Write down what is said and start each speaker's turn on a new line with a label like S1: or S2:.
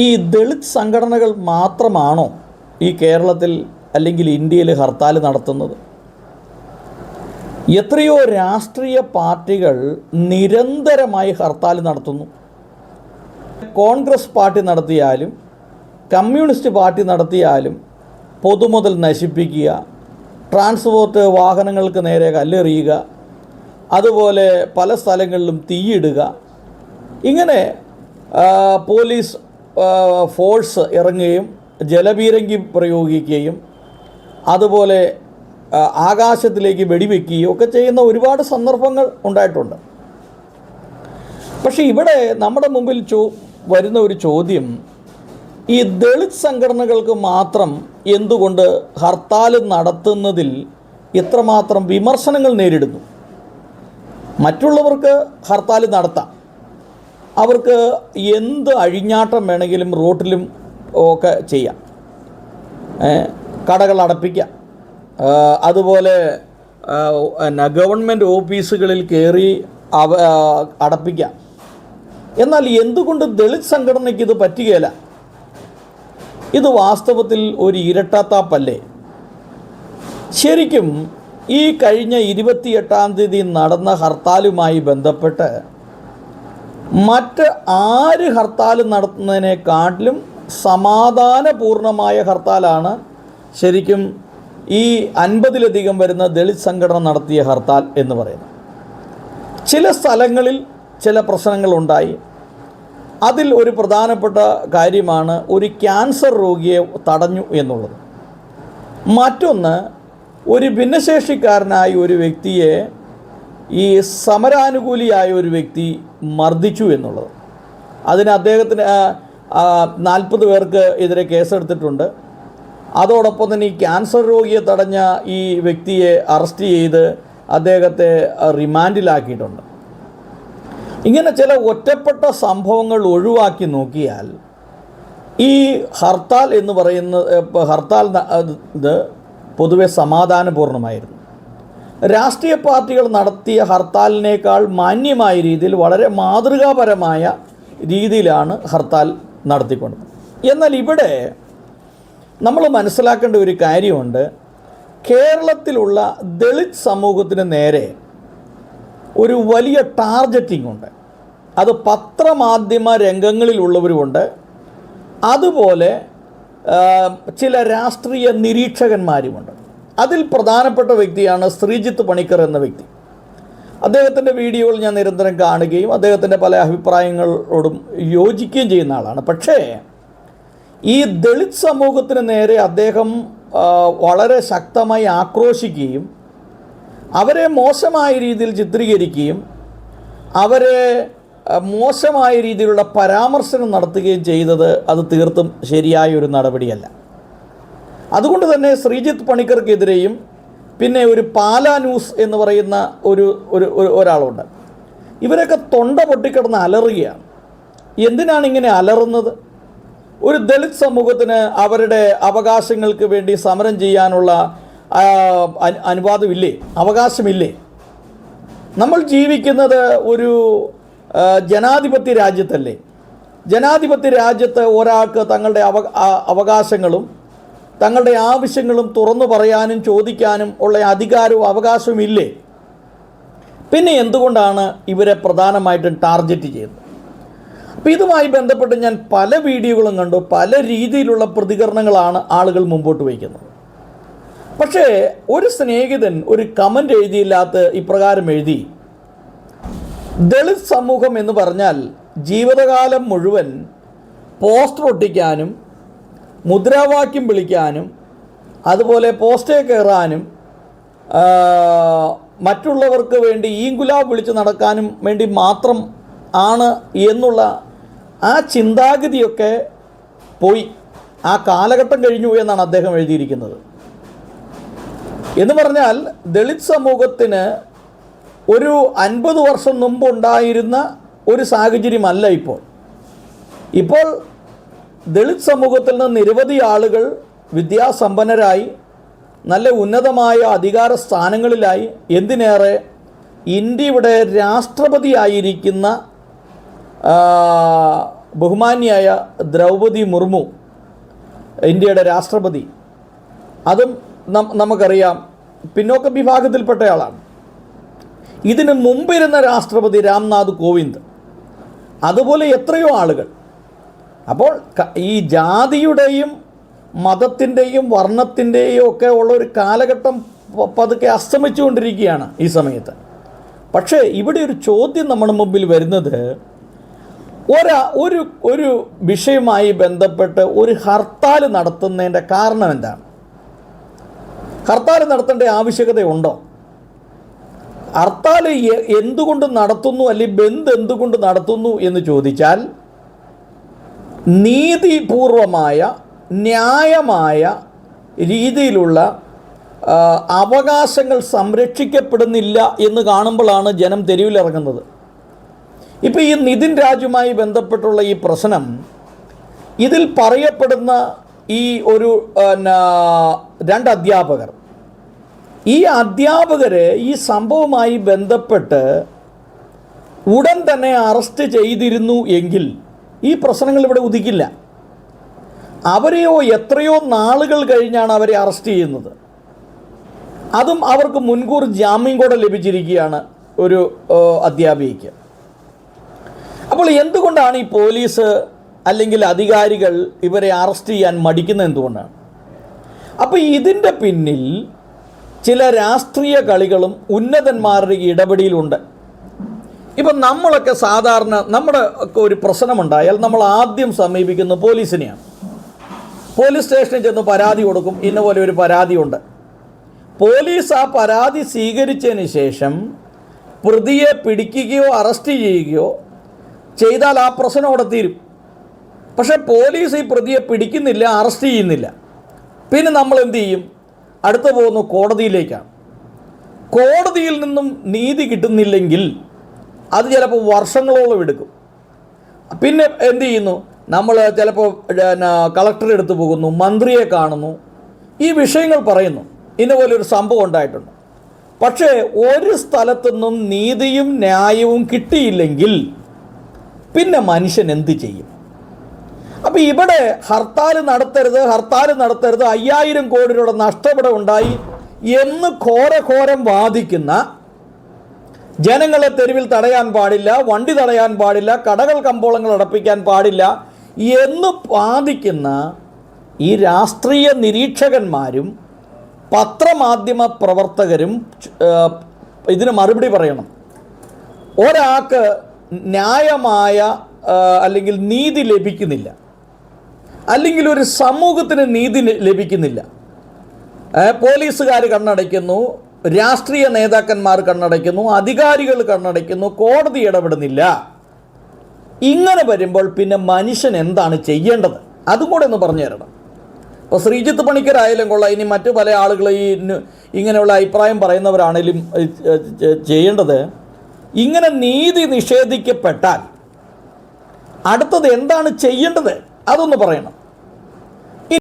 S1: ഈ ദളിത് സംഘടനകൾ മാത്രമാണോ ഈ കേരളത്തിൽ അല്ലെങ്കിൽ ഇന്ത്യയിൽ ഹർത്താൽ നടത്തുന്നത്? എത്രയോ രാഷ്ട്രീയ പാർട്ടികൾ നിരന്തരമായി ഹർത്താൽ നടത്തുന്നു. കോൺഗ്രസ് പാർട്ടി നടത്തിയാലും കമ്മ്യൂണിസ്റ്റ് പാർട്ടി നടത്തിയാലും പൊതുമുതൽ നശിപ്പിക്കുക, ട്രാൻസ്പോർട്ട് വാഹനങ്ങൾക്ക് നേരെ കല്ലെറിയുക, അതുപോലെ പല സ്ഥലങ്ങളിലും തീയിടുക, ഇങ്ങനെ പോലീസ് ഫോഴ്സ് ഇറങ്ങുകയും ജലപീരങ്കി പ്രയോഗിക്കുകയും അതുപോലെ ആകാശത്തിലേക്ക് വെടിവെക്കുകയും ഒക്കെ ചെയ്യുന്ന ഒരുപാട് സന്ദർഭങ്ങൾ ഉണ്ടായിട്ടുണ്ട്. പക്ഷേ ഇവിടെ നമ്മുടെ മുമ്പിൽ വരുന്ന ഒരു ചോദ്യം, ഈ ദളിത് സംഘടനകൾക്ക് മാത്രം എന്തുകൊണ്ട് ഹർത്താൽ നടത്തുന്നതിൽ ഇത്രമാത്രം വിമർശനങ്ങൾ നേരിടുന്നു? മറ്റുള്ളവർക്ക് ഹർത്താൽ നടത്താം, അവർക്ക് എന്ത് അഴിഞ്ഞാട്ടം വേണമെങ്കിലും റോട്ടിലും ഒക്കെ ചെയ്യാം, കടകൾ അടപ്പിക്കാം, അതുപോലെ ഗവൺമെൻറ് ഓഫീസുകളിൽ കയറി അടപ്പിക്കാം. എന്നാൽ എന്തുകൊണ്ട് ദളിത് സംഘടനയ്ക്ക് ഇത് പറ്റുകയില്ല? ഇത് വാസ്തവത്തിൽ ഒരു ഇരട്ടത്താപ്പല്ലേ? ശരിക്കും ഈ കഴിഞ്ഞ 28-ാം തീയതി നടന്ന ഹർത്താലുമായി ബന്ധപ്പെട്ട് മറ്റ് ആര് ഹർത്താൽ നടത്തുന്നതിനെക്കാട്ടിലും സമാധാനപൂർണമായ ഹർത്താലാണ് ശരിക്കും ഈ 50-ലധികം വരുന്ന ദളിത് സംഘടന നടത്തിയ ഹർത്താൽ എന്ന് പറയുന്നത്. ചില സ്ഥലങ്ങളിൽ ചില പ്രശ്നങ്ങളുണ്ടായി. അതിൽ ഒരു പ്രധാനപ്പെട്ട കാര്യമാണ് ഒരു ക്യാൻസർ രോഗിയെ തടഞ്ഞു എന്നുള്ളത്. മറ്റൊന്ന്, ഒരു ഭിന്നശേഷിക്കാരനായ ഒരു വ്യക്തിയെ ഈ സമരാനുകൂലിയായ ഒരു വ്യക്തി മർദ്ദിച്ചു എന്നുള്ളത്. അതിന് അദ്ദേഹത്തിന് 40 പേർക്ക് എതിരെ കേസെടുത്തിട്ടുണ്ട്. അതോടൊപ്പം തന്നെ ഈ ക്യാൻസർ രോഗിയെ തടഞ്ഞ ഈ വ്യക്തിയെ അറസ്റ്റ് ചെയ്ത് അദ്ദേഹത്തെ റിമാൻഡിലാക്കിയിട്ടുണ്ട്. ഇങ്ങനെ ചില ഒറ്റപ്പെട്ട സംഭവങ്ങൾ ഒഴിവാക്കി നോക്കിയാൽ ഈ ഹർത്താൽ എന്ന് ഇത് പൊതുവെ സമാധാനപൂർണ്ണമായിരുന്നു. രാഷ്ട്രീയ പാർട്ടികൾ നടത്തിയ ഹർത്താലിനേക്കാൾ മാന്യമായ രീതിയിൽ വളരെ മാതൃകാപരമായ രീതിയിലാണ് ഹർത്താൽ നടത്തിക്കൊണ്ടത്. എന്നാൽ ഇവിടെ നമ്മൾ മനസ്സിലാക്കേണ്ട ഒരു കാര്യമുണ്ട്. കേരളത്തിലുള്ള ദളിത് സമൂഹത്തിന് നേരെ ഒരു വലിയ ടാർഗറ്റിംഗ് ഉണ്ട്. അത് പത്രമാധ്യമ രംഗങ്ങളിലുള്ളവരുമുണ്ട്, അതുപോലെ ചില രാഷ്ട്രീയ നിരീക്ഷകന്മാരുമുണ്ട്. അതിൽ പ്രധാനപ്പെട്ട വ്യക്തിയാണ് ശ്രീജിത്ത് പണിക്കർ എന്ന വ്യക്തി. അദ്ദേഹത്തിൻ്റെ വീഡിയോകൾ ഞാൻ നിരന്തരം കാണുകയും അദ്ദേഹത്തിൻ്റെ പല അഭിപ്രായങ്ങളോടും യോജിക്കുകയും ചെയ്യുന്ന ആളാണ്. പക്ഷേ ഈ ദളിത് സമൂഹത്തിന് നേരെ അദ്ദേഹം വളരെ ശക്തമായി ആക്രോശിക്കുകയും അവരെ മോശമായ രീതിയിൽ ചിത്രീകരിക്കുകയും അവരെ മോശമായ രീതിയിലുള്ള പരാമർശനം നടത്തുകയും ചെയ്തത് അത് തീർത്തും ശരിയായ ഒരു നടപടിയല്ല. അതുകൊണ്ട് തന്നെ ശ്രീജിത്ത് പണിക്കർക്കെതിരെയും പിന്നെ ഒരു പാലാ ന്യൂസ് എന്ന് പറയുന്ന ഒരാളുണ്ട്. ഇവരൊക്കെ തൊണ്ട പൊട്ടിക്കിടന്ന് അലറുകയാണ്. എന്തിനാണ് ഇങ്ങനെ അലറുന്നത്? ഒരു ദളിത് സമൂഹത്തിന് അവരുടെ അവകാശങ്ങൾക്ക് വേണ്ടി സമരം ചെയ്യാനുള്ള അനുവാദമില്ലേ? അവകാശമില്ലേ? നമ്മൾ ജീവിക്കുന്നത് ഒരു ജനാധിപത്യ രാജ്യത്തല്ലേ? ജനാധിപത്യ രാജ്യത്ത് ഒരാൾക്ക് തങ്ങളുടെ അവകാശങ്ങളും തങ്ങളുടെ ആവശ്യങ്ങളും തുറന്നു പറയാനും ചോദിക്കാനും ഉള്ള അധികാരവും അവകാശവും ഇല്ലേ? പിന്നെ എന്തുകൊണ്ടാണ് ഇവരെ പ്രധാനമായിട്ടും ടാർഗറ്റ് ചെയ്യുന്നത്? അപ്പോൾ ഇതുമായി ബന്ധപ്പെട്ട് ഞാൻ പല വീഡിയോകളും കണ്ടു. പല രീതിയിലുള്ള പ്രതികരണങ്ങളാണ് ആളുകൾ മുമ്പോട്ട് വയ്ക്കുന്നത്. പക്ഷേ ഒരു സ്നേഹിതൻ ഒരു കമൻ്റ് എഴുതിയില്ലാത്ത ഇപ്രകാരം എഴുതി: ദളിത് സമൂഹം എന്ന് പറഞ്ഞാൽ ജീവിതകാലം മുഴുവൻ പോസ്റ്റർ ഒട്ടിക്കാനും മുദ്രാവാക്യം വിളിക്കാനും അതുപോലെ പോസ്റ്റേ കയറാനും മറ്റുള്ളവർക്ക് വേണ്ടി ഈങ്കുലാബ് വിളിച്ച് നടക്കാനും വേണ്ടി മാത്രം ആണ് എന്നുള്ള ആ ചിന്താഗതിയൊക്കെ പോയി. ആ കാലഘട്ടം കഴിഞ്ഞു എന്നാണ് അദ്ദേഹം എഴുതിയിരിക്കുന്നത്. എന്ന് പറഞ്ഞാൽ ദളിത് സമൂഹത്തിന് ഒരു 50 വർഷം മുമ്പുണ്ടായിരുന്ന ഒരു സാഹചര്യമല്ല ഇപ്പോൾ ദളിത് സമൂഹത്തിൽ നിന്ന് നിരവധി ആളുകൾ വിദ്യാസമ്പന്നരായി നല്ല ഉന്നതമായ അധികാര സ്ഥാനങ്ങളിലായി. എന്തിനേറെ ഇന്ത്യയുടെ രാഷ്ട്രപതിയായിരിക്കുന്ന ബഹുമാന്യായ ദ്രൗപദി മുർമു, ഇന്ത്യയുടെ രാഷ്ട്രപതി, അതും നമുക്കറിയാം പിന്നോക്ക വിഭാഗത്തിൽപ്പെട്ടയാളാണ്. ഇതിന് മുമ്പിരുന്ന രാഷ്ട്രപതി രാംനാഥ് കോവിന്ദ്, അതുപോലെ എത്രയോ ആളുകൾ. അപ്പോൾ ഈ ജാതിയുടെയും മതത്തിൻ്റെയും വർണ്ണത്തിൻ്റെയും ഒക്കെ ഉള്ളൊരു കാലഘട്ടം പതുക്കെ അസ്തമിച്ചുകൊണ്ടിരിക്കുകയാണ് ഈ സമയത്ത്. പക്ഷേ ഇവിടെ ഒരു ചോദ്യം നമ്മുടെ മുമ്പിൽ വരുന്നത്, ഒരു വിഷയവുമായി ബന്ധപ്പെട്ട് ഒരു ഹർത്താൽ നടത്തുന്നതിൻ്റെ കാരണം എന്താണ്? ഹർത്താൽ നടത്തേണ്ട ആവശ്യകതയുണ്ടോ? ഹർത്താൽ എന്തുകൊണ്ട് നടത്തുന്നു, അല്ലെങ്കിൽ ബന്ദ് എന്തുകൊണ്ട് നടത്തുന്നു എന്ന് ചോദിച്ചാൽ, നീതിപൂർവമായ ന്യായമായ രീതിയിലുള്ള അവകാശങ്ങൾ സംരക്ഷിക്കപ്പെടുന്നില്ല എന്ന് കാണുമ്പോഴാണ് ജനം തെരുവിലിറങ്ങുന്നത്. ഇപ്പോൾ ഈ നിതിൻ രാജുമായി ബന്ധപ്പെട്ടുള്ള ഈ പ്രശ്നം, ഇതിൽ പറയപ്പെടുന്ന ഈ ഒരു 2 അധ്യാപകർ, ഈ അധ്യാപകരെ ഈ സംഭവവുമായി ബന്ധപ്പെട്ട് ഉടൻ തന്നെ അറസ്റ്റ് ചെയ്തിരുന്നു എങ്കിൽ ഈ പ്രശ്നങ്ങൾ ഇവിടെ ഉദിക്കില്ല. അവരെയോ എത്രയോ നാളുകൾ കഴിഞ്ഞാണ് അവരെ അറസ്റ്റ് ചെയ്യുന്നത്. അതും അവർക്ക് മുൻകൂർ ജാമ്യം കൂടെ ലഭിച്ചിരിക്കുകയാണ് ഒരു അധ്യാപികയ്ക്ക്. അപ്പോൾ എന്തുകൊണ്ടാണ് ഈ പോലീസ് അല്ലെങ്കിൽ അധികാരികൾ ഇവരെ അറസ്റ്റ് ചെയ്യാൻ മടിക്കുന്നത്? എന്തുകൊണ്ടാണ്? അപ്പോൾ ഇതിൻ്റെ പിന്നിൽ ചില രാഷ്ട്രീയ കളികളും ഉന്നതന്മാരുടെ ഇടപെടലുണ്ട്. ഇപ്പം നമ്മളൊക്കെ സാധാരണ നമ്മുടെ ഒക്കെ ഒരു പ്രശ്നമുണ്ടായാൽ നമ്മൾ ആദ്യം സമീപിക്കുന്ന പോലീസിനെയാണ്. പോലീസ് സ്റ്റേഷനിൽ ചെന്ന് പരാതി കൊടുക്കും, ഇന്നപോലെ ഒരു പരാതിയുണ്ട്. പോലീസ് ആ പരാതി സ്വീകരിച്ചതിന് ശേഷം പ്രതിയെ പിടിക്കുകയോ അറസ്റ്റ് ചെയ്യുകയോ ചെയ്താൽ ആ പ്രശ്നം അവിടെ തീരും. പക്ഷേ പോലീസ് ഈ പ്രതിയെ പിടിക്കുന്നില്ല, അറസ്റ്റ് ചെയ്യുന്നില്ല. പിന്നെ നമ്മൾ എന്ത് ചെയ്യും? അടുത്ത് പോകുന്നു കോടതിയിലേക്കാണ്. കോടതിയിൽ നിന്നും നീതി കിട്ടുന്നില്ലെങ്കിൽ അത് ചിലപ്പോൾ വർഷങ്ങളോളം എടുക്കും. പിന്നെ എന്ത് ചെയ്യുന്നു? നമ്മൾ ചിലപ്പോൾ കളക്ടറെ അടുത്ത് പോകുന്നു, മന്ത്രിയെ കാണുന്നു, ഈ വിഷയങ്ങൾ പറയുന്നു, ഇതുപോലെ ഒരു സംഭവം ഉണ്ടായിട്ടുണ്ട്. പക്ഷേ ഒരു സ്ഥലത്തുനിന്നും നീതിയും ന്യായവും കിട്ടിയില്ലെങ്കിൽ പിന്നെ മനുഷ്യൻ എന്ത് ചെയ്യും? അപ്പോൾ ഇവിടെ ഹർത്താൽ നടത്തരുത് 5000 കോടി രൂപയുടെ നഷ്ടപ്പെട ഉണ്ടായി എന്ന് ഘോരം വാദിക്കുന്ന, ജനങ്ങളെ തെരുവിൽ തടയാൻ പാടില്ല, വണ്ടി തടയാൻ പാടില്ല, കടകൾ കമ്പോളങ്ങൾ അടപ്പിക്കാൻ പാടില്ല എന്ന് വാദിക്കുന്ന ഈ രാഷ്ട്രീയ നിരീക്ഷകന്മാരും പത്രമാധ്യമ പ്രവർത്തകരും ഇതിന് മറുപടി പറയണം. ഒരാൾക്ക് ന്യായമായ അല്ലെങ്കിൽ നീതി ലഭിക്കുന്നില്ല, അല്ലെങ്കിൽ ഒരു സമൂഹത്തിന് നീതി ലഭിക്കുന്നില്ല. പോലീസുകാർ കണ്ണടയ്ക്കുന്നു, രാഷ്ട്രീയ നേതാക്കന്മാർ കണ്ണടയ്ക്കുന്നു, അധികാരികൾ കണ്ണടയ്ക്കുന്നു, കോടതി ഇടപെടുന്നില്ല. ഇങ്ങനെ വരുമ്പോൾ പിന്നെ മനുഷ്യൻ എന്താണ് ചെയ്യേണ്ടത്? അതും കൂടെ ഒന്ന് പറഞ്ഞു തരണം. ഇപ്പോൾ ശ്രീജിത്ത് പണിക്കരായാലും കൊള്ളാം, ഇനി മറ്റു പല ആളുകൾ ഈ ഇങ്ങനെയുള്ള അഭിപ്രായം പറയുന്നവരാണെങ്കിലും ചെയ്യേണ്ടത്, ഇങ്ങനെ നീതി നിഷേധിക്കപ്പെട്ടാൽ അടുത്തത് എന്താണ് ചെയ്യേണ്ടത്? അതൊന്ന് പറയണം.